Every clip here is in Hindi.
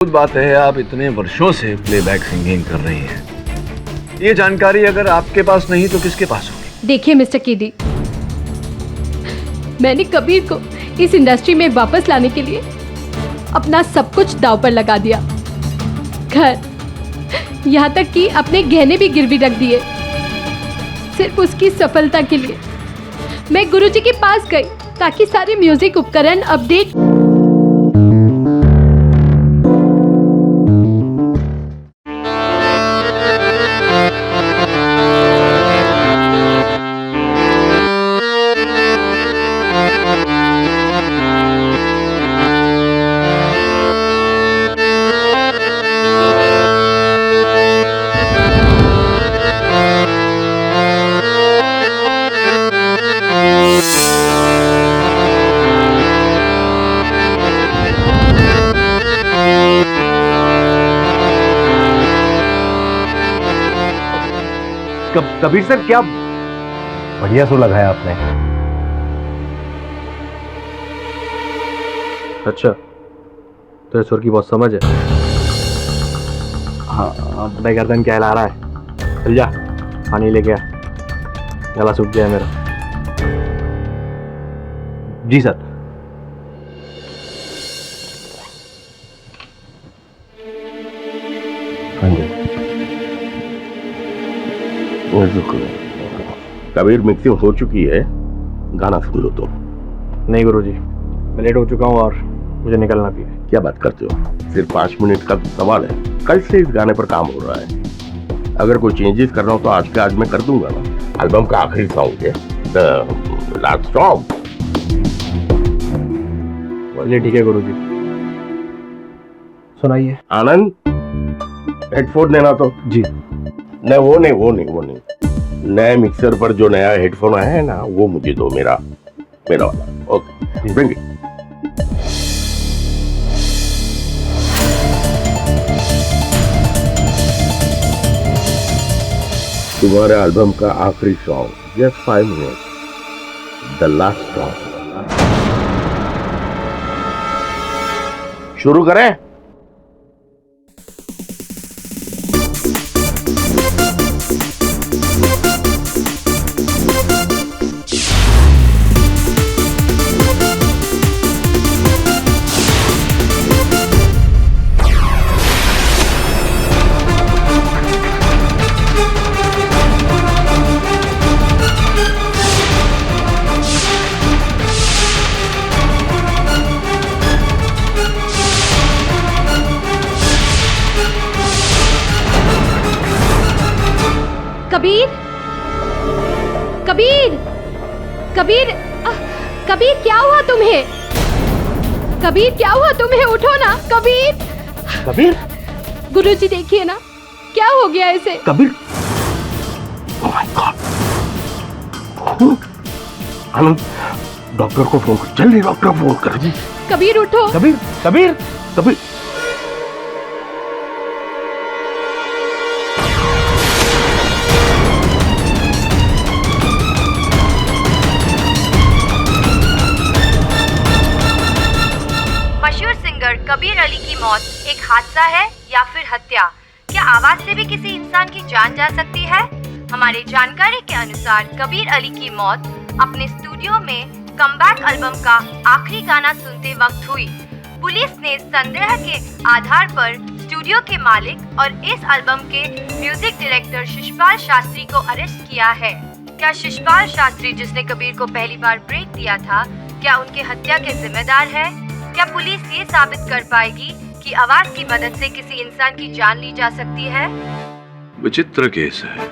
खुद बात है, आप इतने वर्षों से प्लेबैक सिंगिंग कर रही हैं। ये जानकारी अगर आपके पास नहीं तो किसके पास होगी? देखिए मिस्टर केडी, मैंने कबीर को इस इंडस्ट्री में वापस लाने के लिए अपना सब कुछ दांव पर लगा दिया। घर, यहाँ तक कि अपने गहने भी गिरवी रख दिए सिर्फ उसकी सफलता के लिए। मैं गुरुजी के पास गई ताकि सारे म्यूजिक उपकरण अपडेट। कबीर सर, क्या बढ़िया सो लगाया आपने। अच्छा, तो ईश्वर की बहुत समझ है। हाँ, भाई गर्दन क्या हिला रहा है? चल जा, पानी लेके आ, गला सूख गया मेरा। जी सर। हाँ जी। कबीर, मिक्सिंग हो चुकी है, गाना सुन लो। तो नहीं गुरुजी, मैं लेट हो चुका हूँ और मुझे निकलना भी है। क्या बात करते हो? सिर्फ 5 मिनट का सवाल है। कल से इस गाने पर काम हो रहा है। अगर कोई चेंजेस करना हो तो आज के आज मैं कर दूंगा ना। एल्बम का आखिरी सॉन्ग है, द लास्ट सॉन्ग। चलिए ठीक है गुरुजी, सुनाइए। आनंद, हेडफोन देना तो। जी। नहीं वो नहीं। नए मिक्सर पर जो नया हेडफोन आया है ना, वो मुझे दो, मेरा वाला। Okay, bring it. तुम्हारे एल्बम का आखिरी song, just 5 minute, the last song. शुरू करें? कबीर क्या हुआ तुम्हें? कबीर क्या हुआ तुम्हें? उठो ना कबीर। कबीर, गुरुजी देखिए ना, क्या हो गया इसे? Kabir, oh my God. Anand, doctor को फोन कर, जल्दी डॉक्टर को फोन कर। कबीर उठो। कबीर। मशहूर सिंगर कबीर अली की मौत एक हादसा है या फिर हत्या? क्या आवाज से भी किसी इंसान की जान जा सकती है? हमारी जानकारी के अनुसार कबीर अली की मौत अपने स्टूडियो में कमबैक एल्बम का आखिरी गाना सुनते वक्त हुई। पुलिस ने संदेह के आधार पर स्टूडियो के मालिक और इस एल्बम के म्यूजिक डायरेक्टर शिशपाल शास्त्री को अरेस्ट किया है। क्या शिशपाल शास्त्री, जिसने कबीर को पहली बार ब्रेक दिया था, क्या उनके हत्या के जिम्मेदार है? क्या पुलिस ये साबित कर पाएगी कि आवाज की मदद से किसी इंसान की जान ली जा सकती है? विचित्र केस है।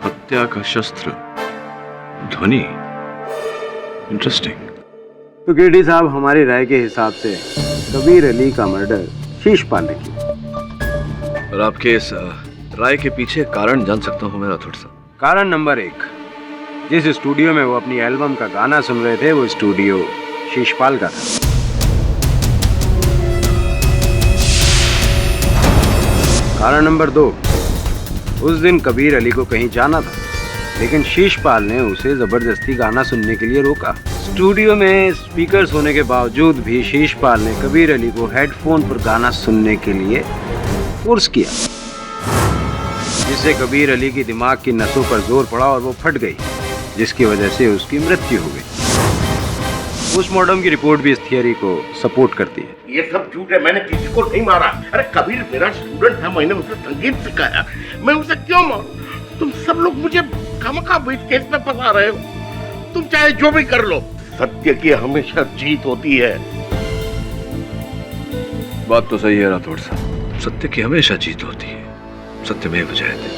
हत्या का शस्त्र, ध्वनि। इंटरेस्टिंग। तो केडी साहब, हमारी राय के हिसाब से कबीर अली का मर्डर शिशपाल ने किया। और आपके इस राय के पीछे कारण जान सकता हूँ मेरा थोड़ा सा? कारण नंबर 1, जिस स्टूडियो में वो अपनी एल्बम का गाना सुन रहे थे, वो स्टूडियो शिशपाल का था। कारण नंबर 2, उस दिन कबीर अली को कहीं जाना था, लेकिन शिशपाल ने उसे जबरदस्ती गाना सुनने के लिए रोका। स्टूडियो में स्पीकर्स होने के बावजूद भी शीशपाल ने कबीर अली को हेडफोन पर गाना सुनने के लिए फोर्स किया, जिससे कबीर अली की दिमाग की नसों पर जोर पड़ा और वो फट गई, जिसकी वजह से उसकी मृत्यु हो गई। पोस्टमार्टम की रिपोर्ट भी इस थियरी को सपोर्ट करती है। ये सब झूठ है, मैंने किसी को नहीं मारा। अरे कबीर मेरा स्टूडेंट है, मैंने उसे संगीत सिखाया, मैं उसे क्यों मारूं? तुम सब लोग मुझे खामखा इस केस में फंसा रहे हो। तुम चाहे जो भी कर लो, सत्य की हमेशा जीत होती है। बात तो सही है राठौड़ साहब, सत्य की हमेशा जीत होती है, सत्यमेव जयते।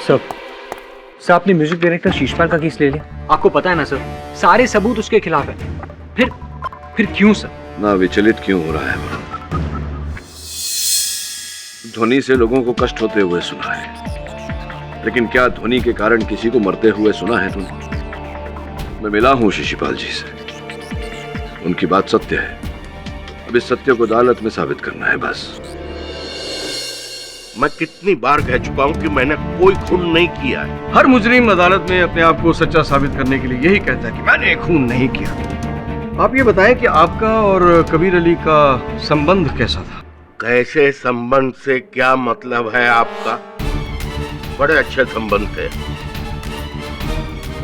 सर आपने म्यूजिक डायरेक्टर शीशपाल का केस ले लिया। आपको पता है ना सर, सारे सबूत उसके खिलाफ है। फिर क्यों सर? ना विचलित क्यों हो रहा है वरुण? ध्वनि से लोगों को कष्ट होते हुए सुना है, लेकिन क्या ध्वनि के कारण किसी को मरते हुए सुना है तुमने? मैं मिला हूं शिशिपाल जी से, उनकी बात सत्य है। अब इस सत्य को अदालत में साबित करना है बस। मैं कितनी बार कह चुका हूं कि मैंने कोई खून नहीं किया है। हर मुजरिम अदालत में अपने आप को सच्चा साबित करने के लिए यही कहता है कि मैंने खून नहीं किया। आप ये बताएं कि आपका और कबीर अली का संबंध कैसा था? कैसे संबंध से क्या मतलब है आपका? बड़े अच्छे संबंध थे,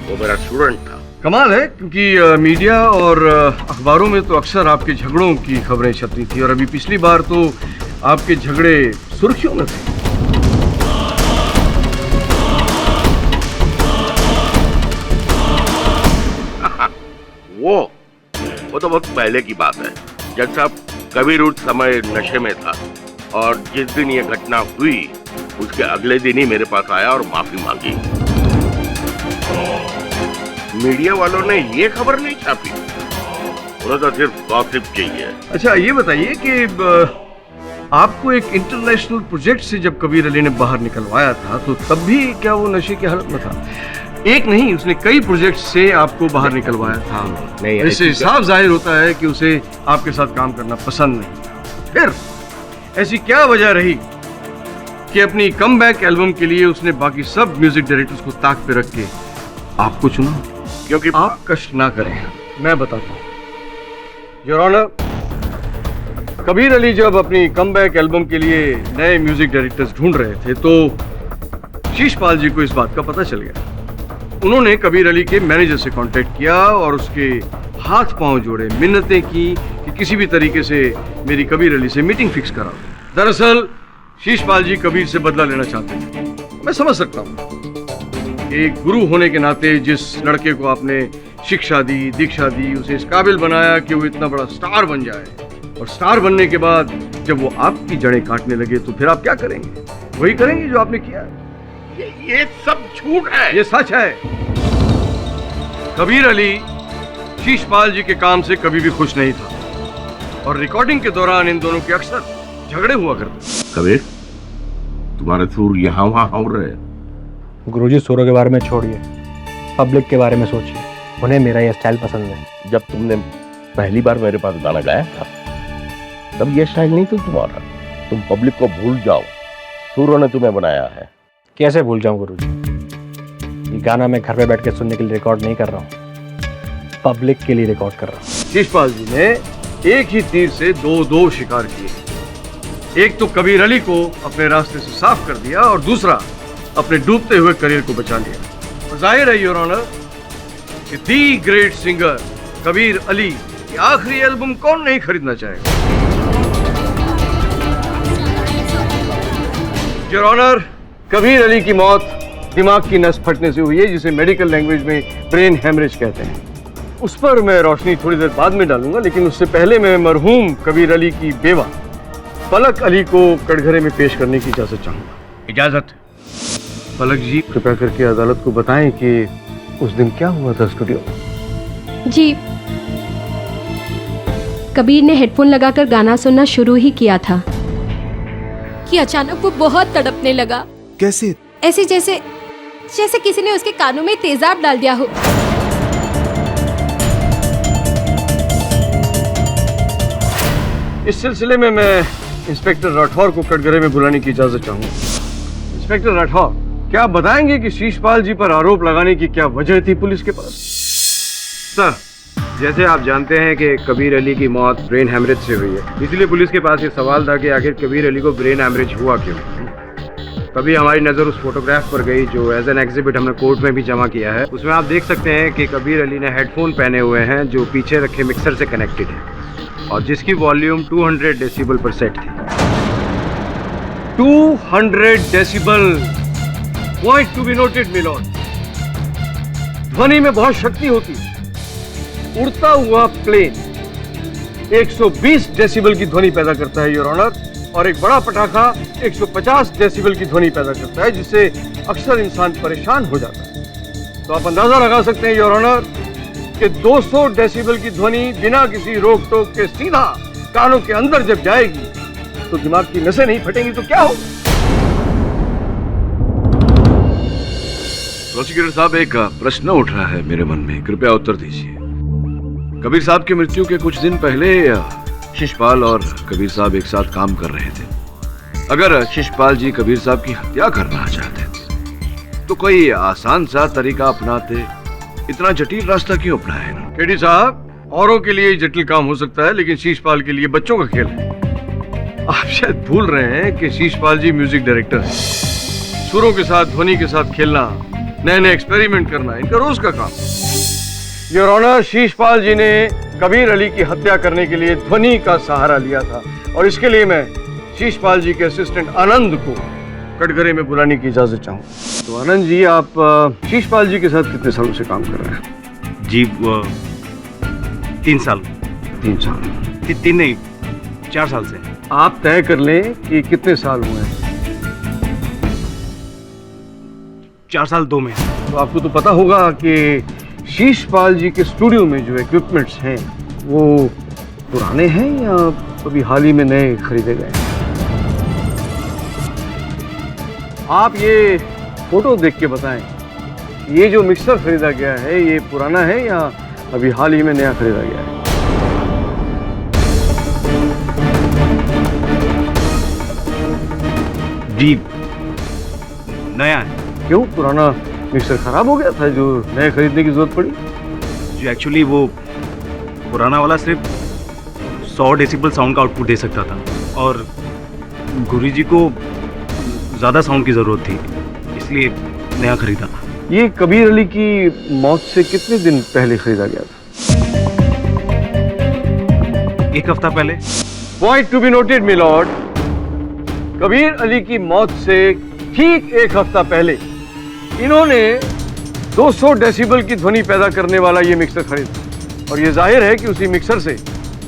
वो मेरा स्टूडेंट था। कमाल है, क्योंकि मीडिया और अखबारों में तो अक्सर आपके झगड़ों की खबरें छपती थी, और अभी पिछली बार तो आपके झगड़े सुर्खियों में थे। वो तो बहुत पहले की बात है, जब साहब कबीर उस समय नशे में था, और जिस दिन ये घटना हुई उसके अगले दिन ही मेरे पास आया और माफी मांगी। मीडिया वालों ने ये खबर नहीं छापी, उन्हें तो सिर्फ गॉसिप चाहिए। अच्छा ये बताइए कि आपको एक इंटरनेशनल प्रोजेक्ट से जब कबीर अली ने बाहर निकलवाया था, तो तब भी क्या वो नशे की हालत में था? एक नहीं, उसने कई प्रोजेक्ट से आपको बाहर निकलवाया था। नहीं, इससे साफ जाहिर होता है कि उसे आपके साथ काम करना पसंद नहीं। फिर ऐसी क्या वजह रही कि अपनी कमबैक एल्बम के लिए उसने बाकी सब म्यूजिक डायरेक्टर्स को ताक पे रख के आपको चुना? क्योंकि आप कष्ट ना करें, मैं बताता हूँ। योर ऑनर, कबीर अली जब अपनी कमबैक एल्बम के लिए नए म्यूजिक डायरेक्टर्स ढूंढ रहे थे, तो शीशपाल जी को इस बात का पता चल गया। उन्होंने कबीर अली के मैनेजर से कांटेक्ट किया और उसके हाथ पांव जोड़े, मिन्नतें की कि किसी भी तरीके से मेरी कबीर अली से मीटिंग फिक्स करा। दरअसल शीशपाल जी कबीर से बदला लेना चाहते थे। मैं समझ सकता हूँ, एक गुरु होने के नाते जिस लड़के को आपने शिक्षा दी, दीक्षा दी, उसे इस काबिल बनाया कि वो इतना बड़ा स्टार बन जाए, और स्टार बनने के बाद जब वो आपकी जड़ें काटने लगे तो फिर आप क्या करेंगे? वही करेंगे जो आपने किया। ये सब झूठ है। ये सच है। कबीर अली शीशपाल जी के काम से कभी भी खुश नहीं था, और रिकॉर्डिंग के दौरान इन दोनों के अक्सर झगड़े हुआ करते। कबीर, तुम्हारे सुर यहाँ वहाँ हो रहे। गुरुजी सुरों के बारे में छोड़िए, पब्लिक के बारे में सोचिए। उन्हें मेरा ये स्टाइल पसंद है। जब तुमने पहली बार मेरे पास गाना गाया था, तब ये स्टाइल नहीं था तुम्हारा। तुम पब्लिक को भूल जाओ, सुरों ने तुम्हें बनाया है। कैसे भूल जाऊं गुरुजी? ये गाना मैं घर पे बैठ के सुनने के लिए रिकॉर्ड नहीं कर रहा हूँ, पब्लिक के लिए रिकॉर्ड कर रहा हूँ। शीशपाल जी ने एक ही तीर से दो शिकार किए। एक तो कबीर अली को अपने रास्ते से साफ कर दिया, और दूसरा अपने डूबते हुए करियर को बचा लिया। और जाहिर है योर ऑनर कि the great singer Kabir Ali की आखिरी एल्बम कौन नहीं खरीदना चाहेगा? योर ऑनर, कबीर अली की मौत दिमाग की नस फटने से हुई है, जिसे मेडिकल लैंग्वेज में ब्रेन हेमरेज कहते हैं। उस पर मैं रोशनी थोड़ी देर बाद में डालूंगा, लेकिन उससे पहले मैं मरहूम कबीर अली की बेवा पलक अली को कटघरे में पेश करने की इजाजत चाहूंगा। इजाजत? पलक जी, कृपया करके अदालत को बताएं कि उस दिन क्या हुआ था स्टूडियो में। जी, कबीर ने हेडफोन लगाकर गाना सुनना शुरू ही किया था कि अचानक वो बहुत तड़पने लगा। कैसे? ऐसे जैसे किसी ने उसके कानों में तेजाब डाल दिया हो। इस सिलसिले में मैं इंस्पेक्टर राठौर को कटघरे में बुलाने की इजाजत चाहूंगा। इंस्पेक्टर राठौर, क्या आप बताएंगे कि शीशपाल जी पर आरोप लगाने की क्या वजह थी पुलिस के पास? सर, जैसे आप जानते हैं कि कबीर अली की मौत ब्रेन हैमरेज से हुई है, इसलिए पुलिस के पास ये सवाल था कि आखिर कबीर अली को ब्रेन हैमरेज हुआ क्यों। तभी हमारी नज़र उस फोटोग्राफ पर गई जो एज एन एग्जिबिट हमने कोर्ट में भी जमा किया है। उसमें आप देख सकते हैं कि कबीर अली ने हेडफोन पहने हुए हैं जो पीछे रखे मिक्सर से कनेक्टेड है और जिसकी वॉल्यूम 200 डेसिबल पर सेट थी। 200 decibel, point to be noted milord. ध्वनि में बहुत शक्ति होती है। उड़ता हुआ प्लेन 120 डेसिबल की ध्वनि पैदा करता है योर ऑनर, और एक बड़ा पटाखा 150 डेसिबल की ध्वनि पैदा करता है, जिससे अक्सर इंसान परेशान हो जाता है। तो आप अंदाजा लगा सकते हैं योर ऑनर कि 200 डेसिबल की ध्वनि बिना किसी रोक टोक के सीधा कानों के अंदर जब जाएगी तो दिमाग की नसें नहीं फटेंगी तो क्या हो? प्रोसिक्यूटर साहब, एक प्रश्न उठ रहा है मेरे मन में, कृपया उत्तर दीजिए। कबीर साहब की मृत्यु के कुछ दिन पहले शिशपाल और कबीर साहब एक साथ काम कर रहे थे। अगर शिशपाल जी कबीर साहब की हत्या करना चाहते थे तो कोई आसान सा तरीका अपनाते, इतना जटिल रास्ता क्यों अपनाया? केडी साहब, औरों के लिए जटिल काम हो सकता है लेकिन शीशपाल के लिए बच्चों का खेल है। आप शायद भूल रहे हैं कि शीशपाल जी म्यूजिक डायरेक्टर हैं। सुरों के साथ, ध्वनि के साथ खेलना, नए नए एक्सपेरिमेंट करना इनका रोज का काम। योर ऑनर, शीशपाल जी ने कबीर अली की हत्या करने के लिए ध्वनि का सहारा लिया था और इसके लिए मैं शीशपाल जी के असिस्टेंट आनंद को कटघरे में बुलाने की इजाजत चाहूँ। तो आनंद जी, आप शीशपाल जी के साथ कितने सालों से काम कर रहे हैं? जी 3 साल। 3 साल? 3 नहीं, 4 साल से। आप तय कर लें कि कितने साल हुए हैं। 4 साल 2 में। तो आपको तो पता होगा कि शीशपाल जी के स्टूडियो में जो इक्विपमेंट्स हैं वो पुराने हैं या अभी हाल ही में नए खरीदे गए हैं? आप ये फोटो देख के बताएं, ये जो मिक्सर खरीदा गया है ये पुराना है या अभी हाल ही में नया खरीदा गया है? जी नया है। क्यों, पुराना मिक्सर खराब हो गया था जो नया खरीदने की जरूरत पड़ी? जी एक्चुअली वो पुराना वाला सिर्फ 100 डेसिबल साउंड का आउटपुट दे सकता था और गुरुजी को ज़्यादा साउंड की ज़रूरत थी, इसलिए नया खरीदा। ये कबीर अली की मौत से कितने दिन पहले खरीदा गया था? 1 हफ्ता पहले। Point to be noted milord, Kabir Ali की मौत से ठीक 1 हफ्ता पहले इन्होंने 200 डेसिबल की ध्वनि पैदा करने वाला ये मिक्सर खरीदा और ये जाहिर है कि उसी मिक्सर से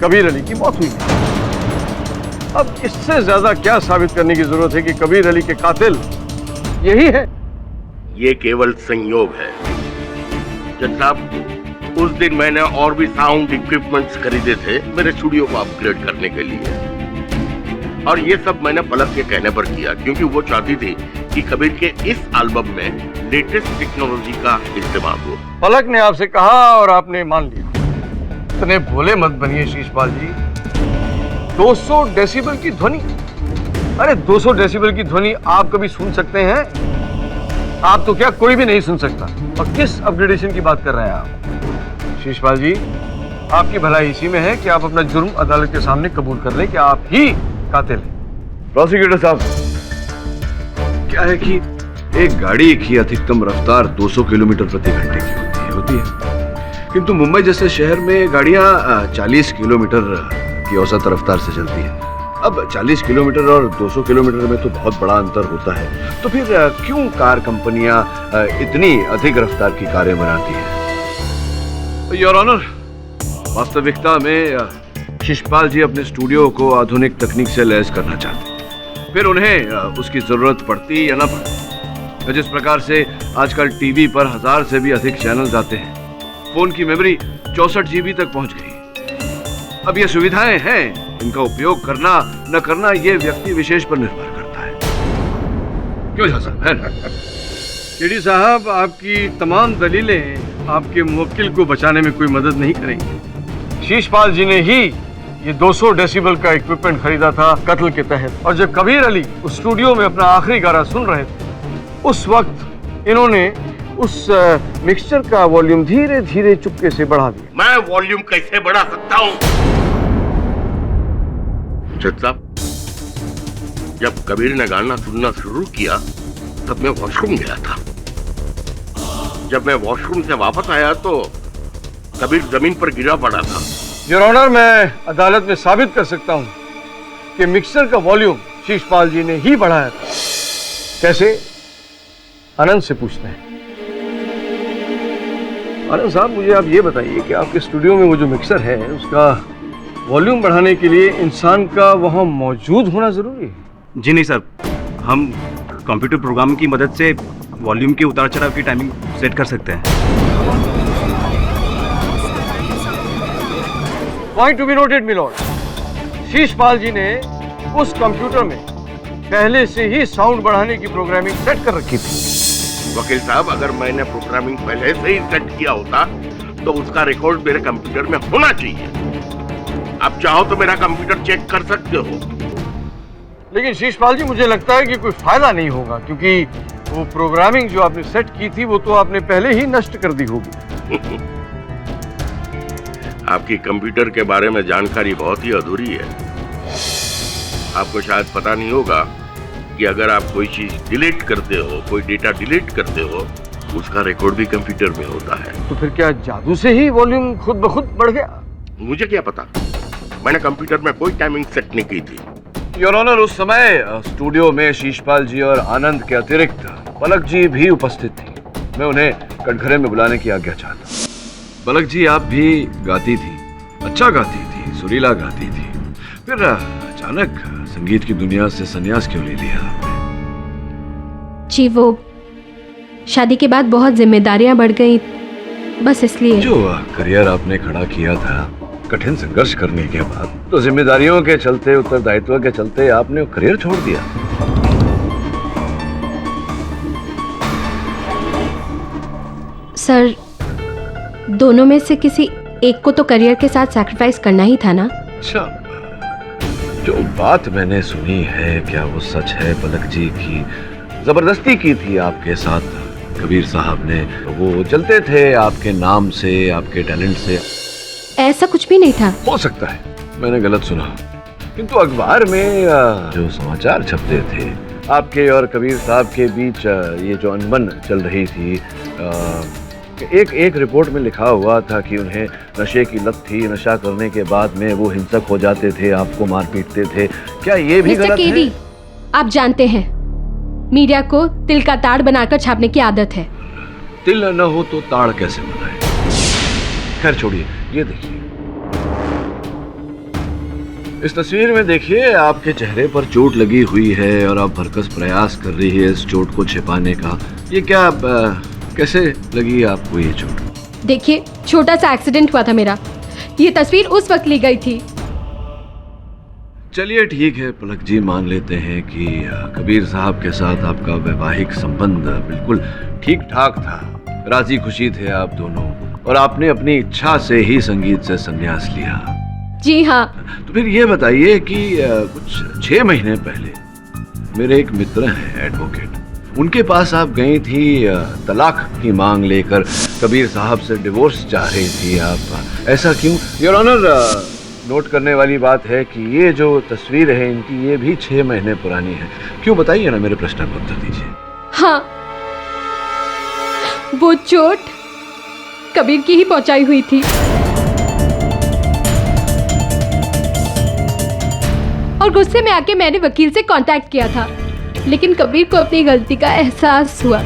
कबीर अली की मौत हुई। अब इससे ज्यादा क्या साबित करने की जरूरत है कि कबीर अली के कातिल यही है? ये केवल संयोग है जज साहब। उस दिन मैंने और भी साउंड इक्विपमेंट्स खरीदे थे मेरे स्टूडियो को अपग्रेड करने के लिए, और ये सब मैंने पलक के कहने पर किया क्योंकि वो चाहती थी कि कबीर के इस एल्बम में लेटेस्ट टेक्नोलॉजी का इस्तेमाल हो। पलक ने आपसे कहा और आपने मान लिया। इतने भोले मत बनिए शीशपाल जी। 200 डेसिबल की ध्वनि, अरे 200 डेसिबल की ध्वनि आप कभी सुन सकते हैं? आप तो क्या कोई भी नहीं सुन सकता। और किस अपग्रेडेशन की बात कर रहे हैं आप? शीशपाल जी, आपकी भलाई इसी में है कि आप अपना जुर्म अदालत के सामने कबूल कर लें कि आप ही कातिल हैं। प्रोसिक्यूटर साहब, क्या है कि एक गाड़ी की अधिकतम रफ्तार 200 किलोमीटर प्रति घंटे की होती है, किंतु मुंबई जैसे शहर में गाड़ियां 40 किलोमीटर की औसत रफ्तार से चलती है। अब 40 किलोमीटर और 200 किलोमीटर में तो बहुत बड़ा अंतर होता है, तो फिर क्यों कार कंपनियां इतनी अधिक रफ्तार की कारें बनाती हैं? योर ऑनर, वास्तविकता में शिशपाल जी अपने स्टूडियो को आधुनिक तकनीक से लैस करना चाहते हैं, फिर उन्हें उसकी जरूरत पड़ती या ना पड़ती। जिस प्रकार से आजकल टीवी पर 1000 से भी अधिक चैनल्स आते हैं, फोन की मेमोरी 64 GB तक पहुंच गई। अब ये सुविधाएं हैं, इनका उपयोग करना न करना ये व्यक्ति विशेष पर निर्भर करता है। क्यों साहब, है ना? केडी साहब, आपकी तमाम दलीलें आपके मुवक्किल को बचाने में कोई मदद नहीं करेंगी। शीशपाल जी ने ही ये 200 डेसिबल का इक्विपमेंट खरीदा था कत्ल के तहत, और जब कबीर अली उस स्टूडियो में अपना आखिरी गाना सुन रहे थे, उस वक्त इन्होंने उस मिक्सचर का वॉल्यूम धीरे धीरे चुपके से बढ़ा दिया। मैं वॉल्यूम कैसे बढ़ा सकता हूँ? जज साहब, जब कबीर ने गाना सुनना शुरू किया तब मैं वॉशरूम गया था। जब मैं वॉशरूम से वापस आया तो कबीर जमीन पर गिरा पड़ा था। योर ऑनर, मैं अदालत में साबित कर सकता हूं कि मिक्सर का वॉल्यूम शीशपाल जी ने ही बढ़ाया था। कैसे? आनंद से पूछते हैं। आनंद साहब, मुझे आप ये बताइए कि आपके स्टूडियो में वो जो मिक्सर है उसका वॉल्यूम बढ़ाने के लिए इंसान का वहां मौजूद होना जरूरी है? जी नहीं सर, हम कंप्यूटर प्रोग्राम की मदद से वॉल्यूम के उतार चढ़ाव की टाइमिंग सेट कर सकते हैं। Point to be noted milord, Sheeshpal ji ने उस कंप्यूटर में पहले से ही साउंड बढ़ाने की प्रोग्रामिंग सेट कर रखी थी। वकील साहब, अगर मैंने प्रोग्रामिंग पहले से ही सेट किया होता तो उसका रिकॉर्ड मेरे कंप्यूटर में होना चाहिए। आप चाहो तो मेरा कंप्यूटर चेक कर सकते हो। लेकिन शीशपाल जी, मुझे लगता है कि कोई फायदा नहीं होगा, क्योंकि वो प्रोग्रामिंग जो आपने सेट की थी वो तो आपने पहले ही नष्ट कर दी होगी। आपकी कंप्यूटर के बारे में जानकारी बहुत ही अधूरी है। आपको शायद पता नहीं होगा कि अगर आप कोई चीज डिलीट करते हो, कोई डेटा डिलीट करते हो, उसका रिकॉर्ड भी कंप्यूटर में होता है। तो फिर क्या जादू से ही वॉल्यूम खुद ब खुद बढ़ गया? मुझे क्या पता, मैंने कंप्यूटर में कोई टाइमिंग सेट नहीं की थी। योर ऑनर, उस समय स्टूडियो में शीशपाल जी और आनंद के अतिरिक्त पलक जी भी उपस्थित थी। मैं उन्हें कटघरे में बुलाने की आज्ञा चाहता। पलक जी, आप भी गाती थी, अच्छा गाती थी, सुरीला गाती थी, फिर अचानक संगीत की दुनिया से संन्यास क्यों ले लिया आपने? जी, वो शादी के बाद बहुत जिम्मेदारियां बढ़ गई, बस इसलिए। जो करियर आपने खड़ा किया था कठिन संघर्ष करने के बाद, तो जिम्मेदारियों के चलते, उत्तरदायित्व के चलते आपने वो करियर छोड़ दिया। सर, दोनों में से किसी एक को तो करियर के साथ सैक्रिफाइस करना ही था ना? अच्छा, जो बात मैंने सुनी है क्या वो सच है पलक जी की जबरदस्ती की थी आपके साथ कबीर साहब ने? वो चलते थे आपके नाम से, आपके टैलेंट से? ऐसा कुछ भी नहीं था। हो सकता है मैंने गलत सुना, किंतु अखबार में जो समाचार छपते थे आपके और कबीर साहब के बीच, ये जो अनबन चल रही थी, एक रिपोर्ट में लिखा हुआ था कि उन्हें नशे की लत थी, नशा करने के बाद में वो हिंसक हो जाते थे, आपको मार पीटते थे। क्या ये भी गलत है? आप जानते हैं मीडिया को तिल का ताड़ बनाकर छापने की आदत है। तिल न हो तो ताड़ कैसे बनाए? खैर छोड़िए, ये देखिए इस तस्वीर में, देखिए आपके चेहरे पर चोट लगी हुई है और आप भरकस प्रयास कर रही है इस चोट को छिपाने का। ये क्या, कैसे लगी आपको ये चोट? देखिए, छोटा सा एक्सीडेंट हुआ था मेरा, ये तस्वीर उस वक्त ली गई थी। चलिए ठीक है पलक जी, मान लेते हैं कि कबीर साहब के साथ आपका वैवाहिक संबंध बिल्कुल ठीक ठाक था, राजी खुशी थे आप दोनों, और आपने अपनी इच्छा से ही संगीत से संन्यास लिया। जी हाँ। तो फिर ये बताइए कि कुछ 6 महीने पहले मेरे एक मित्र हैं एडवोकेट, उनके पास आप गई थी तलाक की मांग लेकर, कबीर साहब से डिवोर्स चाह रही थी आप, ऐसा क्यों? योर ऑनर, नोट करने वाली बात है कि ये जो तस्वीर है इनकी, ये भी 6 महीने पुरानी है। क्यों, बताइए ना, मेरे प्रश्न का उत्तर दीजिए। हाँ, वो चोट कबीर की ही पहुंचाई हुई थी, और गुस्से में आके मैंने वकील से कांटेक्ट किया था, लेकिन कबीर को अपनी गलती का एहसास हुआ।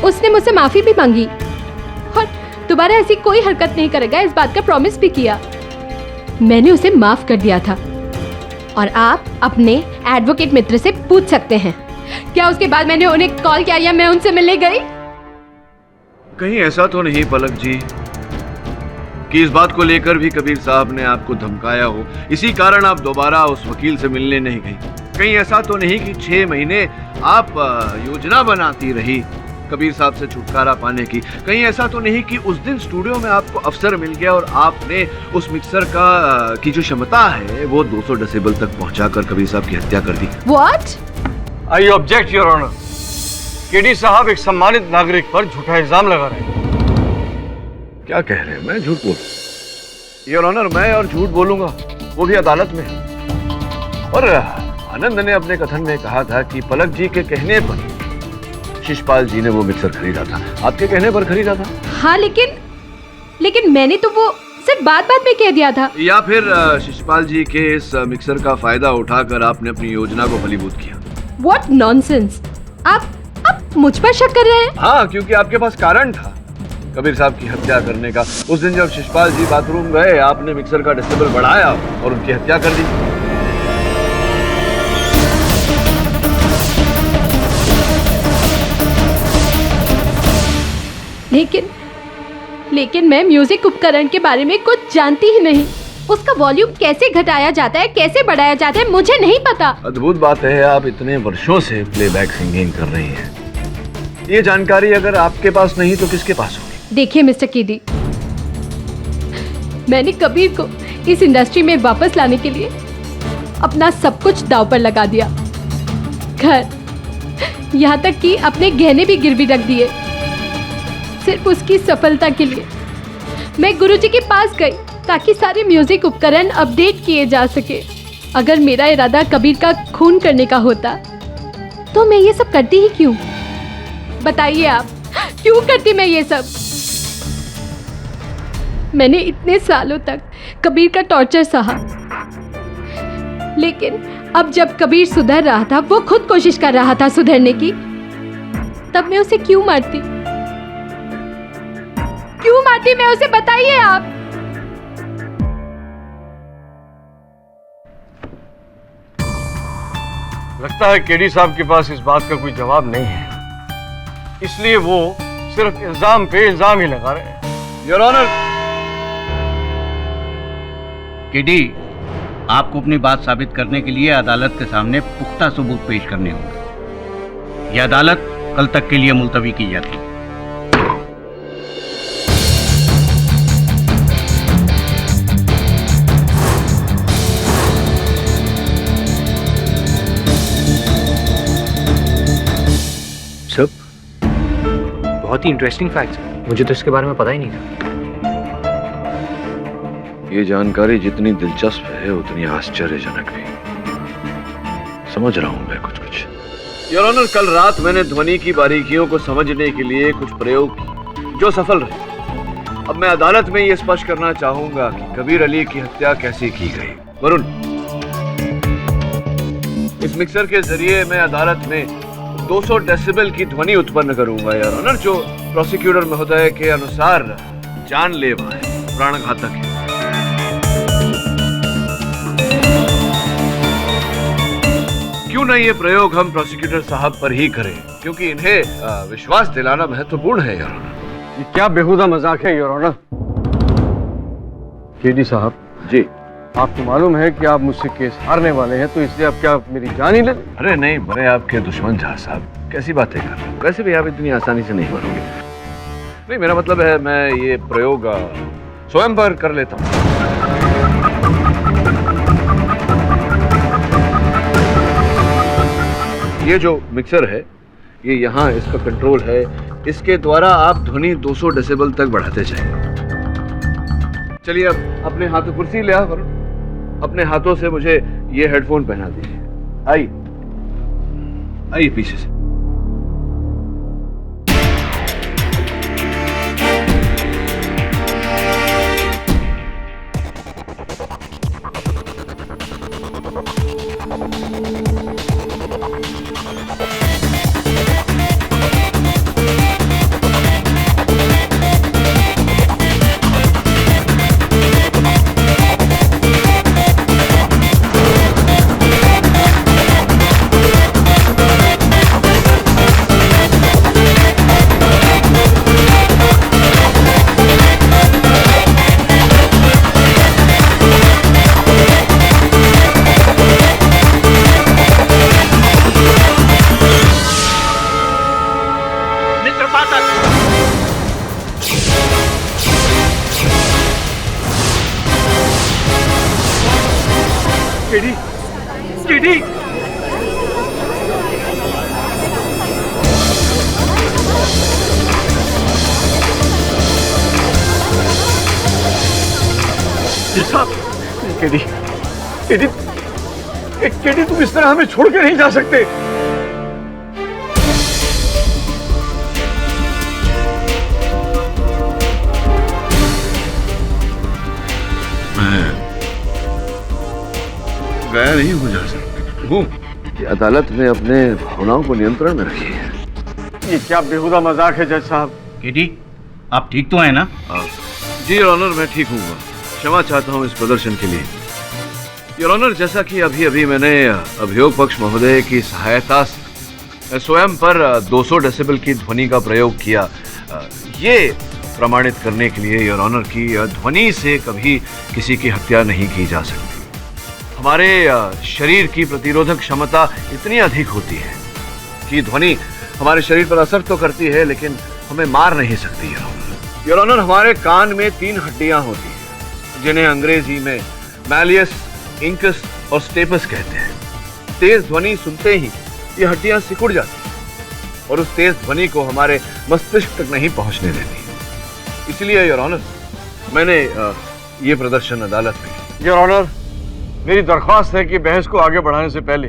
उसने मुझसे माफी भी मांगी और दोबारा ऐसी कोई हरकत नहीं करेगा, इस बात का प्रॉमिस भी किया। मैंने उसे माफ कर दिया था, और आप अपने एडवोकेट मित्र से पूछ सकते हैं क्या उसके बाद मैंने उन्हें कॉल किया या मैं उनसे मिलने गई? कहीं ऐसा तो नहीं पलक जी कि इस बात को लेकर भी कबीर साहब ने आपको धमकाया हो, इसी कारण आप दोबारा उस वकील से मिलने नहीं गई? कहीं ऐसा तो नहीं कि 6 महीने आप योजना बनाती रही कबीर साहब से छुटकारा पाने की। कहीं ऐसा तो नहीं कि उस दिन स्टूडियो में आपको अवसर मिल गया और आपने उस मिक्सर की जो क्षमता है वो 200 डेसिबल तक पहुंचाकर कबीर साहब की हत्या कर दी? What? I object your honour. KD साहब एक सम्मानित नागरिक पर झूठा इल्जाम लगा रहे हैं। क्या कह रहे हैं? मैं झूठ बोल? योर ऑनर, मैं और झूठ बोलूंगा, वो भी अदालत में। और आनंद ने अपने कथन में कहा था कि पलक जी के कहने पर शिशपाल जी ने वो मिक्सर खरीदा था। आपके कहने पर खरीदा था? हाँ, लेकिन मैंने तो वो सिर्फ बात में कह दिया था। या फिर शिशपाल जी के इस मिक्सर का फायदा उठाकर आपने अपनी योजना को फलीभूत किया? What nonsense! आप मुझ पर शक कर रहे हैं? हाँ, क्योंकि आपके पास कारण था कबीर साहब की हत्या करने का। उस दिन जब शिशपाल जी बाथरूम गए, आपने मिक्सर का डेसिबल बढ़ाया और उनकी हत्या कर दी। लेकिन मैं म्यूजिक उपकरण के बारे में कुछ जानती ही नहीं। उसका वॉल्यूम कैसे घटाया जाता है, कैसे बढ़ाया जाता है, मुझे नहीं पता। अद्भुत बात है, आप इतने वर्षों से प्लेबैक सिंगिंग कर रही हैं। ये जानकारी अगर आपके पास नहीं तो किसके पास होगी? देखिए मिस्टर केडी, मैंने कबीर को इस इंडस्ट्री में वापस लाने के लिए अपना सब कुछ दांव पर लगा दिया। घर, यहाँ तक कि अपने गहने भी गिरवी रख दिए सिर्फ उसकी सफलता के लिए। मैं गुरुजी के पास गई ताकि सारे म्यूजिक उपकरण अपडेट किए जा सके। अगर मेरा इरादा कबीर का खून करने का होता तो मैं ये सब करती ही क्यों? बताइए आप, क्यों करती मैं ये सब? मैंने इतने सालों तक कबीर का टॉर्चर सहा, लेकिन अब जब कबीर सुधर रहा था, वो खुद कोशिश कर रहा था सुधरने की, तब मैं उसे क्यों मारती? क्यों मारती मैं उसे? बताइए आप। लगता है केडी साहब के पास इस बात का कोई जवाब नहीं है, इसलिए वो सिर्फ इल्जाम पे इल्जाम ही लगा रहे हैं। योर ऑनर, केडी, आपको अपनी बात साबित करने के लिए अदालत के सामने पुख्ता सबूत पेश करने होंगे। यह अदालत कल तक के लिए मुलतवी की जाती है। सब बहुत ही इंटरेस्टिंग फैक्ट्स है, मुझे तो इसके बारे में पता ही नहीं था। ये जानकारी जितनी दिलचस्प है उतनी आश्चर्यजनक भी। समझ रहा हूं मैं कुछ। योर ऑनर, कल रात मैंने ध्वनि की बारीकियों को समझने के लिए कुछ प्रयोग किए जो सफल रहे। अब मैं अदालत में ये स्पष्ट करना चाहूंगा कि कबीर अली की हत्या कैसे की गई। वरुण, इस मिक्सर के जरिए मैं अदालत में 200 डेसिबल की ध्वनि उत्पन्न करूंगा योर ऑनर, जो प्रोसिक्यूटर महोदय के अनुसार जानलेवा है, प्राणघातक है। क्यों ना ये प्रयोग हम प्रोसिक्यूटर साहब पर ही करें, क्योंकि इन्हें विश्वास दिलाना महत्वपूर्ण है योर ऑनर। ये क्या बेहुदा मजाक है योर ऑनर? केडी साहब जी, आपको मालूम है कि आप मुझसे केस हारने वाले हैं, तो इसलिए आप क्या मेरी जान ही ले? अरे नहीं, बड़े आपके दुश्मन जहाँ साहब, कैसी बातें कर रहे हैं? वैसे भी आप इतनी आसानी से नहीं मरोगे। नहीं, मेरा मतलब है मैं ये प्रयोग स्वयं पर कर लेता हूँ। ये जो मिक्सर है, ये यहाँ इसका कंट्रोल है, इसके द्वारा आप ध्वनि 200 डेसिबल तक बढ़ाते जाएंगे। चलिए अब अपने हाथों, कुर्सी ले आ वरुण, अपने हाथों से मुझे ये हेडफोन पहना दीजिए। आइए पीछे से। KD, KD. साहब, केडी, केडी, केडी, तुम इस तरह हमें छोड़ के नहीं जा सकते। गया नहीं हो जा सकता हूँ कि अदालत में अपने भावनाओं को नियंत्रण में रखिए। ये क्या बेहुदा मजाक है जज साहब? केडी, आप ठीक तो हैं ना? जी योर ऑनर, मैं ठीक हूँ। क्षमा चाहता हूँ इस प्रदर्शन के लिए। योर ऑनर, जैसा कि अभी अभी मैंने अभियोग पक्ष महोदय की सहायता से स्वयं पर 200 डेसिबल की ध्वनि का प्रयोग किया, ये प्रमाणित करने के लिए योर ऑनर की ध्वनि से कभी किसी की हत्या नहीं की जा सकती। हमारे शरीर की प्रतिरोधक क्षमता इतनी अधिक होती है कि ध्वनि हमारे शरीर पर असर तो करती है लेकिन हमें मार नहीं सकती है। योर ऑनर, हमारे कान में 3 हड्डियां होती हैं जिन्हें अंग्रेजी में मैलियस, इंकस और स्टेपस कहते हैं। तेज ध्वनि सुनते ही ये हड्डियां सिकुड़ जाती हैं और उस तेज ध्वनि को हमारे मस्तिष्क तक नहीं पहुंचने देती। इसलिए योर ऑनर, मैंने ये प्रदर्शन अदालत में किया। योर ऑनर, मेरी दरख्वास्त है कि बहस को आगे बढ़ाने से पहले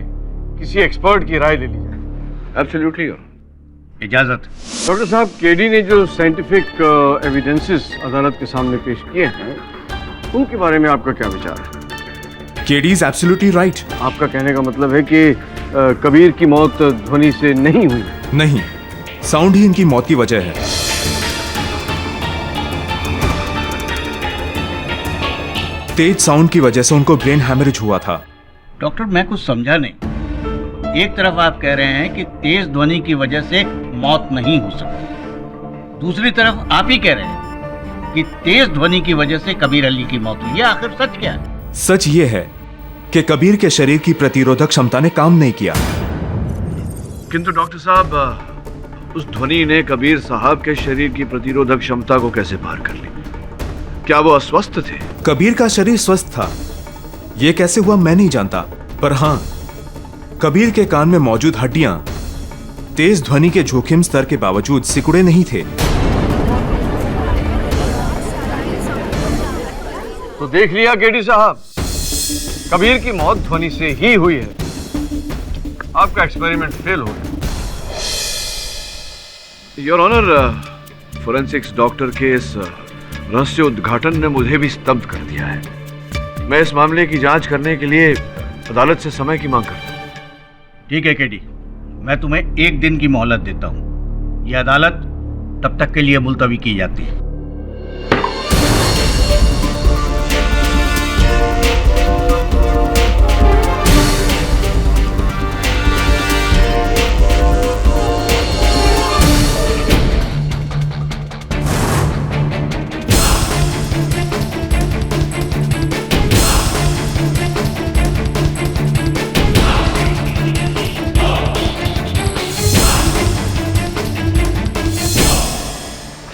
किसी एक्सपर्ट की राय ले ली जाए। Absolutely your. इजाजत। डॉक्टर साहब, केडी ने जो साइंटिफिक एविडेंसेस अदालत के सामने पेश किए हैं, उनके बारे में आपका क्या विचार है? KD is absolutely right. आपका कहने का मतलब है कि कबीर की मौत ध्वनि से नहीं हुई? नहीं, साउंड ही इनकी मौत की वजह है। तेज साउंड की वजह से उनको ब्रेन हैमरेज हुआ था। डॉक्टर, मैं कुछ समझा नहीं। एक तरफ आप कह रहे हैं कि तेज ध्वनि की वजह से मौत नहीं हो सकती, दूसरी तरफ आप ही कह रहे हैं कि तेज ध्वनि की वजह से कबीर अली की मौत हुई। आखिर सच क्या है? सच ये है कि कबीर के शरीर की प्रतिरोधक क्षमता ने काम नहीं किया। किंतु डॉक्टर साहब, उस ध्वनि ने कबीर साहब के शरीर की प्रतिरोधक क्षमता को कैसे पार कर ली? क्या वो अस्वस्थ थे? कबीर का शरीर स्वस्थ था, ये कैसे हुआ मैं नहीं जानता, पर हां, कबीर के कान में मौजूद हड्डियां तेज ध्वनि के जोखिम स्तर के बावजूद सिकुड़े नहीं थे। तो देख लिया केडी साहब, कबीर की मौत ध्वनि से ही हुई है। आपका एक्सपेरिमेंट फेल हो गया। योर ऑनर, फोरेंसिक्स डॉक्टर के इस रहस्य उद्घाटन ने मुझे भी स्तब्ध कर दिया है। मैं इस मामले की जांच करने के लिए अदालत से समय की मांग करता हूं। ठीक है केडी, मैं तुम्हें 1 दिन की मोहलत देता हूं। यह अदालत तब तक के लिए मुलतवी की जाती है।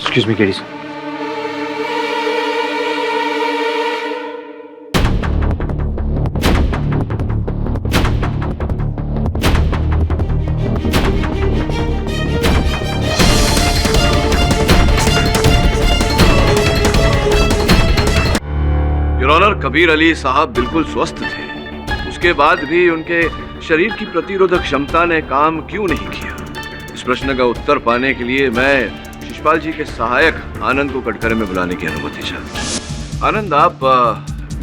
Excuse me, Katie's. Your honour, Kabir Ali साहब बिल्कुल स्वस्थ थे। उसके बाद भी उनके शरीर की प्रतिरोधक क्षमता ने काम क्यों नहीं किया? इस प्रश्न का उत्तर पाने के लिए मैं शिषपाल जी के सहायक आनंद को कटघरे में बुलाने की अनुमति चाहता। आनंद, आप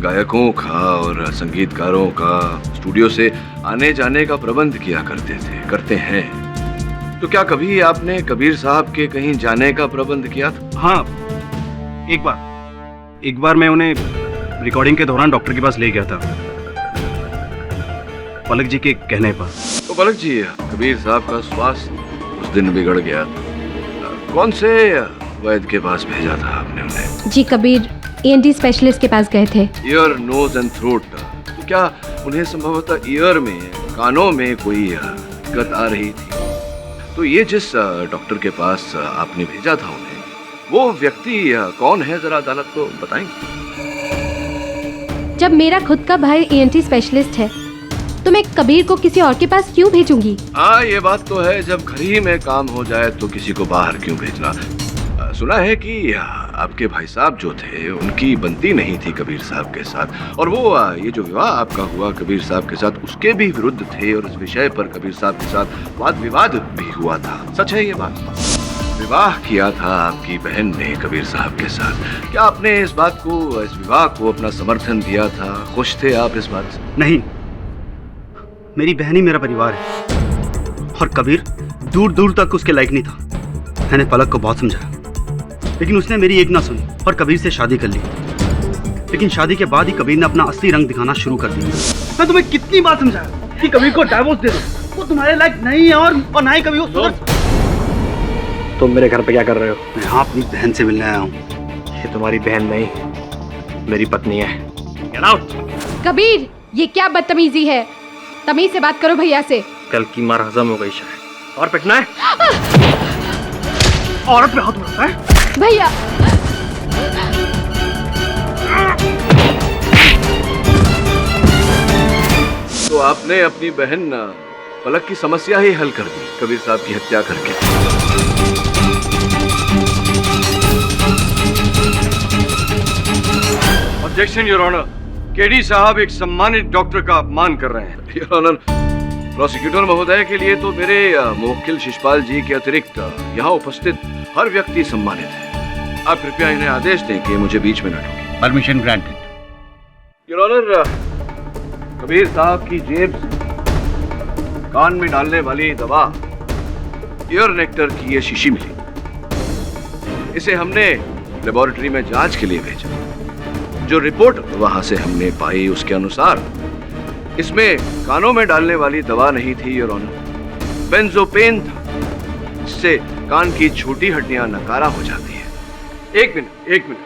गायकों का और संगीतकारों का स्टूडियो से आने जाने का प्रबंध किया करते हैं, तो क्या कभी आपने कबीर साहब के कहीं जाने का प्रबंध किया था? हाँ, एक बार मैं उन्हें रिकॉर्डिंग के दौरान डॉक्टर के पास ले गया था, पलक जी के कहने पर। तो पलक जी, कबीर साहब का स्वास्थ्य उस दिन बिगड़ गया था। कौन से वैद्य के पास भेजा था आपने उन्हें? जी, कबीर ENT स्पेशलिस्ट के पास गए थे। Ear, nose and throat. तो क्या उन्हें संभवतः ईयर में, कानों में कोई दिक्कत आ रही थी? तो ये जिस डॉक्टर के पास आपने भेजा था उन्हें, वो व्यक्ति कौन है, जरा अदालत को बताएंगे? जब मेरा खुद का भाई ENT स्पेशलिस्ट है तो मैं कबीर को किसी और के पास क्यों भेजूंगी? हाँ, ये बात तो है, जब घर ही में काम हो जाए तो किसी को बाहर क्यों भेजना। सुना है कि आपके भाई साहब जो थे उनकी बनती नहीं थी कबीर साहब के साथ, और वो ये जो विवाह आपका हुआ कबीर साहब के साथ उसके भी विरुद्ध थे, और इस विषय पर कबीर साहब के साथ वाद विवाद भी हुआ था। सच है ये बात? विवाह किया था आपकी बहन ने कबीर साहब के साथ, क्या आपने इस बात को, इस विवाह को अपना समर्थन दिया था? खुश थे आप इस बात से? नहीं, मेरी बहन ही मेरा परिवार है और कबीर दूर दूर तक उसके लायक नहीं था। मैंने पलक को बहुत समझाया लेकिन उसने मेरी एक ना सुनी और कबीर से शादी कर ली। लेकिन शादी के बाद ही कबीर ने अपना असली रंग दिखाना शुरू कर दिया। मैं तुम्हें कितनी बार समझाया कि कबीर को डाइवोर्स दे दो, वो तुम्हारे लायक नहीं है और ना ही कभी वो। तुम मेरे घर पे क्या कर रहे हो? मैं यहाँ अपनी बहन से मिलने आया हूँ। ये तुम्हारी बहन नहीं, मेरी पत्नी है। Get out! कबीर, ये क्या बदतमीजी है? तमीज से बात करो भैया से। कल की मार हजम हो गई शायद, और पिटना है? औरत पे हाथ उठाता है भैया। तो आपने अपनी बहन पलक की समस्या ही हल कर दी कबीर साहब की हत्या करके। ऑब्जेक्शन योर ऑनर, केडी साहब एक सम्मानित डॉक्टर का अपमान कर रहे हैं। योर ऑनर, प्रोसिक्यूटर महोदय के लिए तो मेरे मुवक्किल शिशपाल जी के अतिरिक्त यहाँ उपस्थित हर व्यक्ति सम्मानित है। आप कृपया इन्हें आदेश दें कि मुझे बीच में न टोकें। Permission granted. Your honour, Kabir साहब की जेब से कान में डालने वाली दवा ईयर नेक्टर की ये शीशी मिली। इसे हमने लेबोरेटरी में जांच के लिए भेजा। जो रिपोर्ट वहां से हमने पाई उसके अनुसार इसमें कानों में डालने वाली दवा नहीं थी योर ऑनर, बेंजोपेन था, जिससे कान की छोटी हड्डियां नकारा हो जाती है। एक मिनट,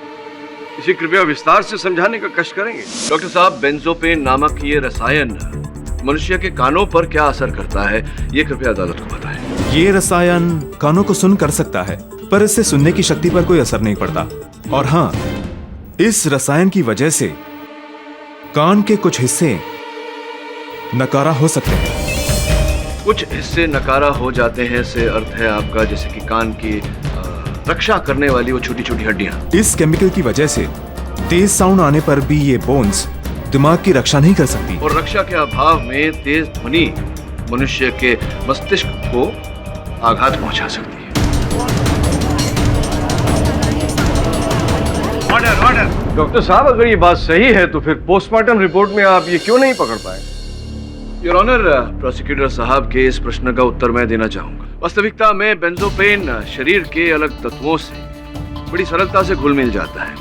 इसे कृपया विस्तार से समझाने का कष्ट करेंगे? डॉक्टर साहब, बेंजोपेन नामक ये रसायन मनुष्य के कानों पर क्या असर करता है, ये कृपया अदालत को बताएं। ये रसायन कानों को सुन कर सकता है, पर इससे सुनने की शक्ति पर कोई असर नहीं पड़ता। और हाँ, इस रसायन की वजह से कान के कुछ हिस्से नकारा हो सकते हैं। कुछ हिस्से नकारा हो जाते हैं से अर्थ है आपका जैसे कि कान की रक्षा करने वाली वो छोटी छोटी हड्डियां। इस केमिकल की वजह से तेज साउंड आने पर भी ये बोन्स दिमाग की रक्षा नहीं कर सकती, और रक्षा के अभाव में तेज ध्वनि मनुष्य के मस्तिष्क को आघात पहुंचा सकती है। ऑर्डर। डॉक्टर साहब, अगर ये बात सही है तो फिर पोस्टमार्टम रिपोर्ट में आप ये क्यों नहीं पकड़ पाए? योर ऑनर, प्रोसिक्यूटर साहब के इस प्रश्न का उत्तर मैं देना चाहूंगा। वास्तविकता में बेंजोपेन शरीर के अलग तत्वों से बड़ी सरलता से घुल मिल जाता है,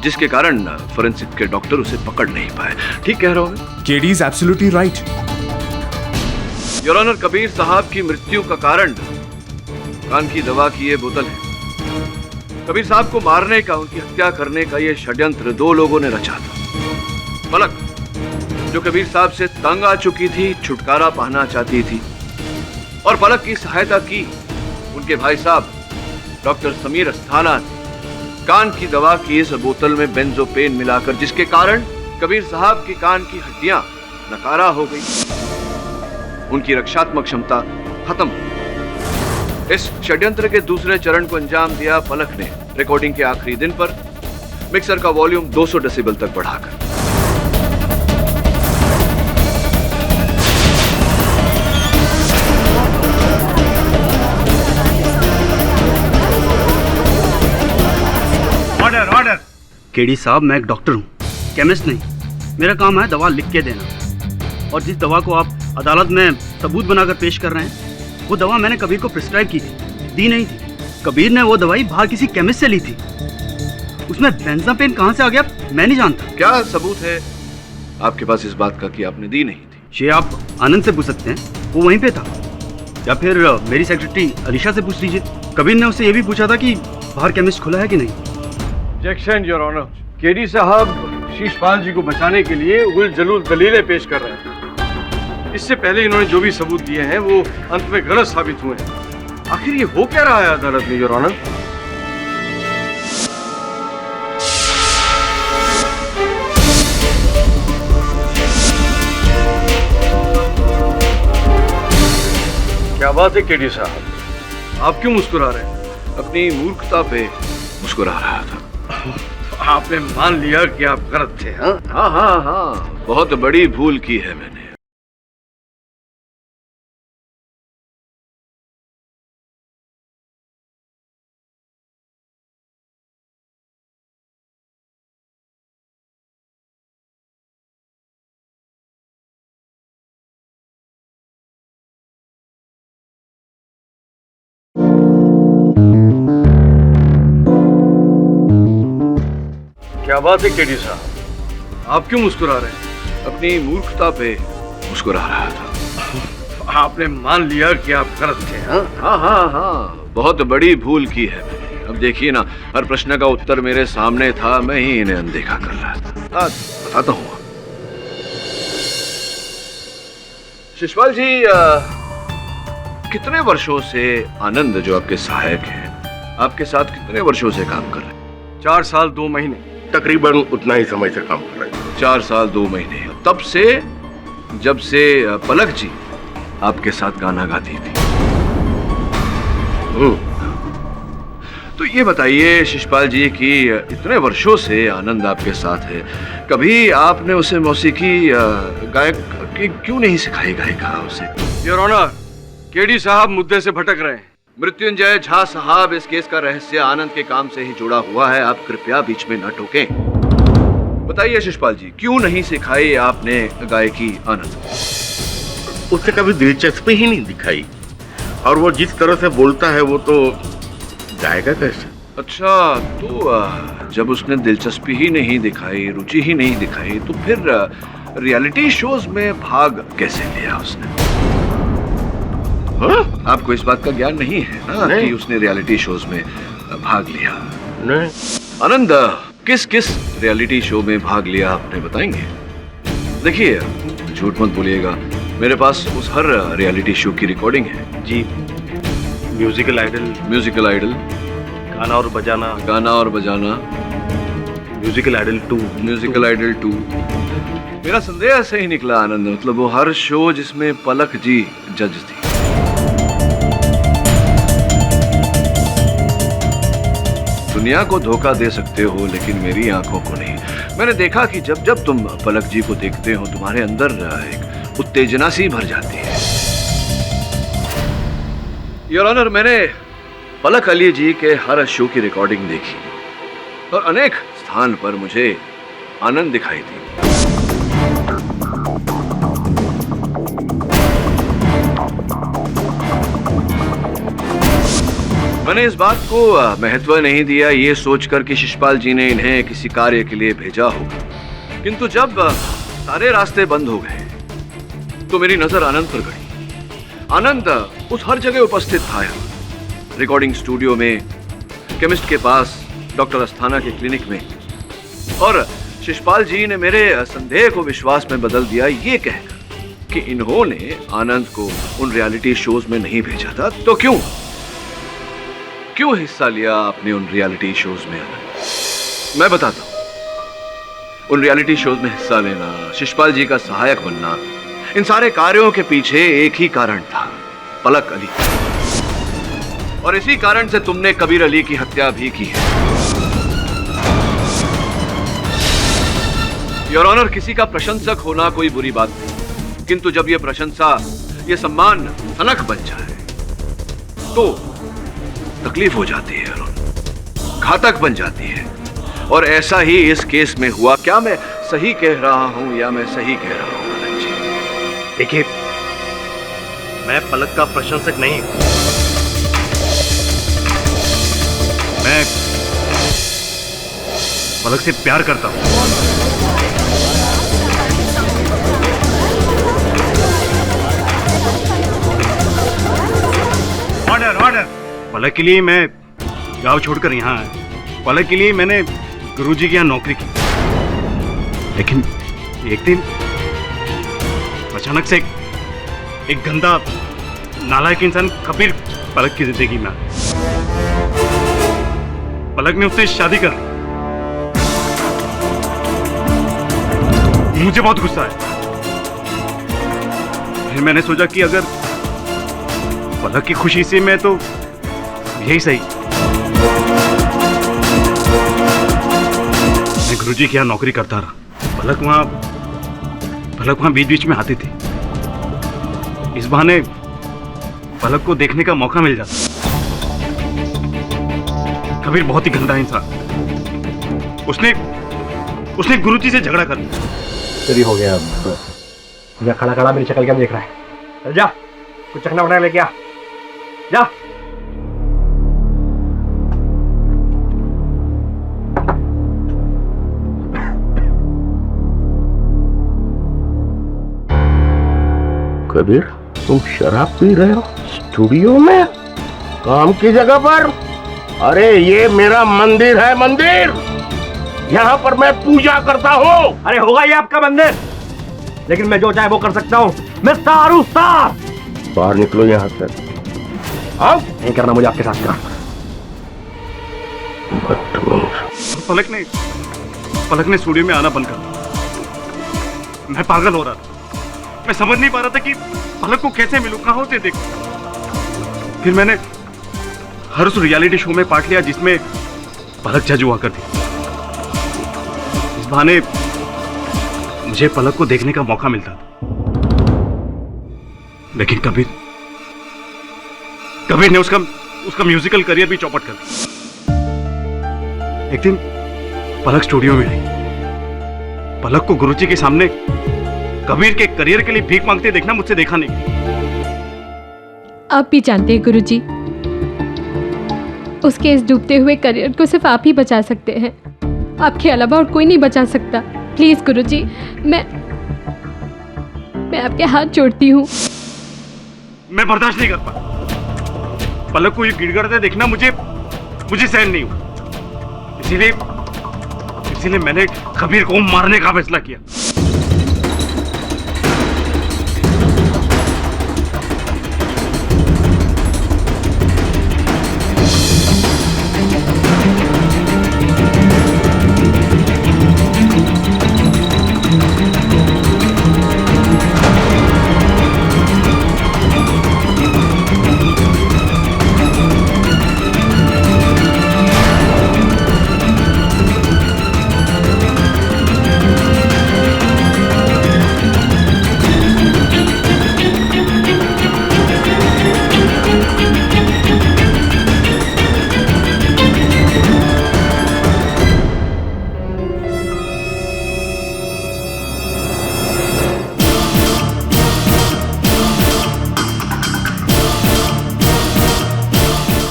जिसके कारण फोरेंसिक के डॉक्टर उसे पकड़ नहीं पाए। ठीक कह रहा हूं? KD is absolutely right. Your honour, Kabir साहब की मृत्यु का कारण कान की दवा की ये बोतल है। कबीर साहब को मारने का, उनकी हत्या करने का ये षड्यंत्र दो लोगों ने रचा था। पलक, जो कबीर साहब से तंग आ चुकी थी, छुटकारा पाना चाहती थी, और पलक की सहायता की उनके भाई साहब डॉक्टर समीर अस्थाना ने कान की दवा की इस बोतल में बेंजोपेन मिलाकर, जिसके कारण कबीर साहब की कान की हड्डियां नकारा हो गई, उनकी रक्षात्मक क्षमता खत्म हो गई। इस षड्यंत्र के दूसरे चरण को अंजाम दिया पलक ने रिकॉर्डिंग के आखिरी दिन पर मिक्सर का वॉल्यूम 200 डेसिबल तक बढ़ाकर। ऑर्डर। केडी साहब, मैं एक डॉक्टर हूँ, केमिस्ट नहीं। मेरा काम है दवा लिख के देना, और जिस दवा को आप अदालत में सबूत बनाकर पेश कर रहे हैं, वो दवा मैंने कबीर को प्रिस्क्राइब की थी, दी नहीं थी। कबीर ने वो दवाई बाहर किसी केमिस्ट से ली थी। उसमें बेंजापेन कहाँ से आ गया मैं नहीं जानता। क्या सबूत है आपके पास इस बात का कि आपने दी नहीं थी? ये आप आनंद से पूछ सकते हैं, वो वहीं पे था, या फिर मेरी सेक्रेटरी अलीशा से पूछ लीजिए। कबीर ने उससे ये भी पूछा था कि बाहर केमिस्ट खुला है कि नहीं। ऑब्जेक्शन योर ऑनर, केडी साहब शीशपाल जी को बचाने के लिए उल जलूल दलीलें पेश कर रहे हैं। इससे पहले इन्होंने जो भी सबूत दिए हैं वो अंत में गलत साबित हुए हैं। आखिर ये हो क्या रहा है अदालत में योर ऑनर? क्या बात है केडी साहब, आप क्यों मुस्कुरा रहे हैं? अपनी मूर्खता पे मुस्कुरा रहा था। आपने मान लिया कि आप गलत थे? हाँ हाँ हाँ हाँ, बहुत बड़ी भूल की है मैंने। क्या बात है केडी साहब, आप क्यों मुस्कुरा रहे हैं? अपनी मूर्खता पे मुस्कुरा रहा था। आपने मान लिया कि आप गलत थे? हाँ हाँ हाँ हाँ, बहुत बड़ी भूल की है मैंने। अब देखिए ना, हर प्रश्न का उत्तर मेरे सामने था, मैं ही इन्हें अनदेखा कर रहा था। हाँ, बताता हूँ। शिशपाल जी, कितने वर्षों से आनंद जो आपके सहायक हैं, आपके साथ कितने वर्षों से काम कर रहे हैं? 4 साल 2 महीने। तकरीबन उतना ही समय से काम कर रहे हैं। 4 साल 2 महीने। तब से जब से पलक जी आपके साथ गाना गाती थी। तो ये बताइए शिशपाल जी कि इतने वर्षों से आनंद आपके साथ है, कभी आपने उसे मौसीकी गायक की क्यों नहीं सिखाई, गायिका उसे? योर ऑनर, केडी साहब मुद्दे से भटक रहे हैं। मृत्युंजय झा साहब, इस केस का रहस्य आनंद के काम से ही जुड़ा हुआ है, आप कृपया बीच में न टोकें। बताइए शिशपाल जी, क्यों नहीं सिखाई आपने गायकी आनंद? उसे कभी दिलचस्पी ही नहीं दिखाई, और वो जिस तरह से बोलता है वो तो गाएगा कैसे? अच्छा, तो जब उसने दिलचस्पी ही नहीं दिखाई, रुचि ही नहीं दिखाई, तो फिर रियलिटी शोज में भाग कैसे लिया उसने? हाँ? आपको इस बात का ज्ञान नहीं है ना कि उसने रियलिटी शोज में भाग लिया? नहीं। आनंद, किस किस रियलिटी शो में भाग लिया आपने, बताएंगे? देखिए, झूठ मत बोलिएगा, मेरे पास उस हर रियलिटी शो की रिकॉर्डिंग है। जी, म्यूजिकल आइडल, म्यूजिकल आइडल, गाना और बजाना, गाना और बजाना, म्यूजिकल आइडल 2, म्यूजिकल आइडल 2। मेरा संदेह सही निकला आनंद, मतलब वो हर शो जिसमें पलक जी जज थी। दुनिया को धोखा दे सकते हो लेकिन मेरी आंखों को नहीं। मैंने देखा कि जब जब तुम पलक जी को देखते हो, तुम्हारे अंदर एक उत्तेजना सी भर जाती है। योर ऑनर, मैंने पलक अली जी के हर शो की रिकॉर्डिंग देखी और अनेक स्थान पर मुझे आनंद दिखाई दी। मैंने इस बात को महत्व नहीं दिया, ये सोचकर कि शिशपाल जी ने इन्हें किसी कार्य के लिए भेजा होगा, किंतु जब सारे रास्ते बंद हो गए तो मेरी नजर आनंद पर गई। आनंद उस हर जगह उपस्थित था, रिकॉर्डिंग स्टूडियो में, केमिस्ट के पास, डॉक्टर अस्थाना के क्लिनिक में, और शिशपाल जी ने मेरे संदेह को विश्वास में बदल दिया ये कहकर कि इन्होंने आनंद को उन रियलिटी शोज में नहीं भेजा था। तो क्यों हिस्सा लिया आपने उन रियलिटी शोज में? मैं बताता हूं। उन रियलिटी शोज में हिस्सा लेना, शिशपाल जी का सहायक बनना, इन सारे कार्यों के पीछे एक ही कारण था, पलक अली। और इसी कारण से तुमने कबीर अली की हत्या भी की है। योर ऑनर, किसी का प्रशंसक होना कोई बुरी बात नहीं, किंतु जब यह प्रशंसा, यह सम्मान सनक बन जाए तो तकलीफ हो जाती है, घातक बन जाती है। और ऐसा ही इस केस में हुआ। क्या मैं सही कह रहा हूं या मैं सही कह रहा हूं पलक जी? देखिए, मैं पलक का प्रशंसक नहीं हूं, मैं पलक से प्यार करता हूं। Order, order. पलक के लिए मैं गांव छोड़कर यहाँ आया। पलक के लिए मैंने गुरुजी के यहाँ नौकरी की, लेकिन एक दिन अचानक से एक गंदा नालायक इंसान कबीर पलक की जिंदगी में आया। पलक ने उससे शादी कर ली। मुझे बहुत गुस्सा आया। फिर मैंने सोचा कि अगर पलक की खुशी से मैं तो यही सही। मैं गुरुजी के यहाँ नौकरी करता रहा। पलक वहां बीच बीच में आती थी। इस बहाने पलक को देखने का मौका मिल जाता। कबीर बहुत ही गंदा इंसान। उसने गुरुजी से झगड़ा कर दिया। चलिए हो गया। जा खड़ा खड़ा मेरी शक्ल क्या देख रहा है? चल जा, कुछ चखना बना लेके आ। जा। कबीर, तुम शराब पी रहे हो स्टूडियो में, काम की जगह पर? अरे ये मेरा मंदिर है, मंदिर। यहाँ पर मैं पूजा करता हूँ। अरे होगा ये आपका मंदिर, लेकिन मैं जो चाहे वो कर सकता हूँ। मैं स्टार हूँ, स्टार। बाहर निकलो यहाँ से। हाँ, नहीं करना मुझे आपके साथ काम। पलक ने स्टूडियो में आना बंद कर दिया। मैं पागल हो रहा था। मैं समझ नहीं पा रहा था कि पलक को कैसे मिलूं, कहां से देखूं। फिर मैंने हर उस रियलिटी शो में पार्ट लिया जिसमें पलक जज हुआ करती। इस बहाने मुझे पलक को देखने का मौका मिलता था। लेकिन कबीर ने उसका म्यूजिकल करियर भी चौपट कर दिया। एक दिन पलक स्टूडियो में आई। पलक को गुरुजी के सामने कबीर के करियर के लिए भीख मांगते देखना मुझसे देखा नहीं। आप भी जानते हैं गुरुजी, उसके इस डूबते हुए करियर को सिर्फ आप ही बचा सकते हैं। आपके अलावा और कोई नहीं बचा सकता। प्लीज गुरुजी, मैं आपके हाथ जोड़ती हूँ। मैं बर्दाश्त नहीं कर पा। पलक को ये गिड़गिड़ाते देखना मुझे सहन नहीं हुआ। इसीलिए मैंने कबीर को मारने का फैसला किया।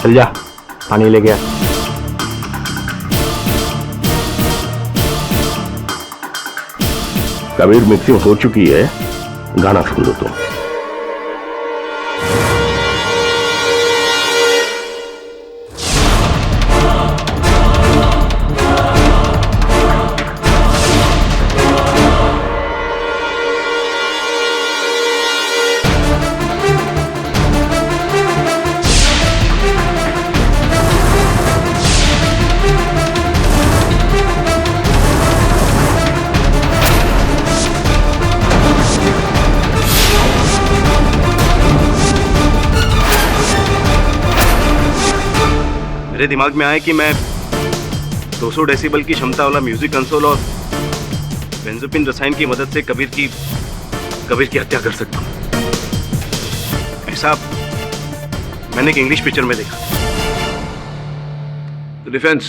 चल जा, पानी ले गया। कबीर, मिक्सिंग हो चुकी है, गाना सुन लो तुम। मेरे दिमाग में आया कि मैं 200 डेसिबल की क्षमता वाला म्यूजिक कंसोल और बेंजोपिन रसायन की मदद से कबीर की हत्या कर सकता हूँ। ऐसा मैंने एक इंग्लिश पिक्चर में देखा। डिफेंस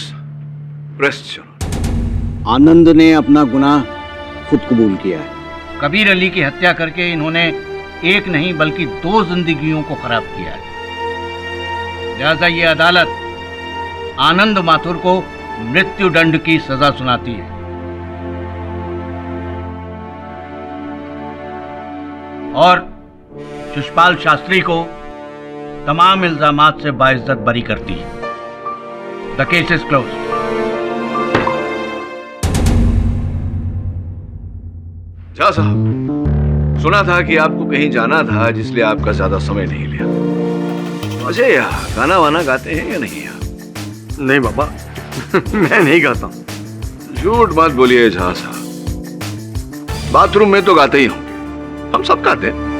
प्रेस चलो। आनंद ने अपना गुनाह खुद कबूल किया है। कबीर अली की हत्या करके इन्होंने एक नहीं बल्कि 2 जिंदगियों को खराब किया है। लिहाजा ये अदालत आनंद माथुर को मृत्यु दंड की सजा सुनाती है और शिषपाल शास्त्री को तमाम इल्जामात से बाइज्जत बरी करती है। The case is close. Jha साहब, सुना था कि आपको कहीं जाना था, जिसलिए आपका ज्यादा समय नहीं लिया। अजय, गाना वाना गाते हैं या नहीं? नहीं बाबा, मैं नहीं गाता। झूठ मत बोलिए झा साहब, बाथरूम में तो गाते ही हूं। हम सब गाते हैं।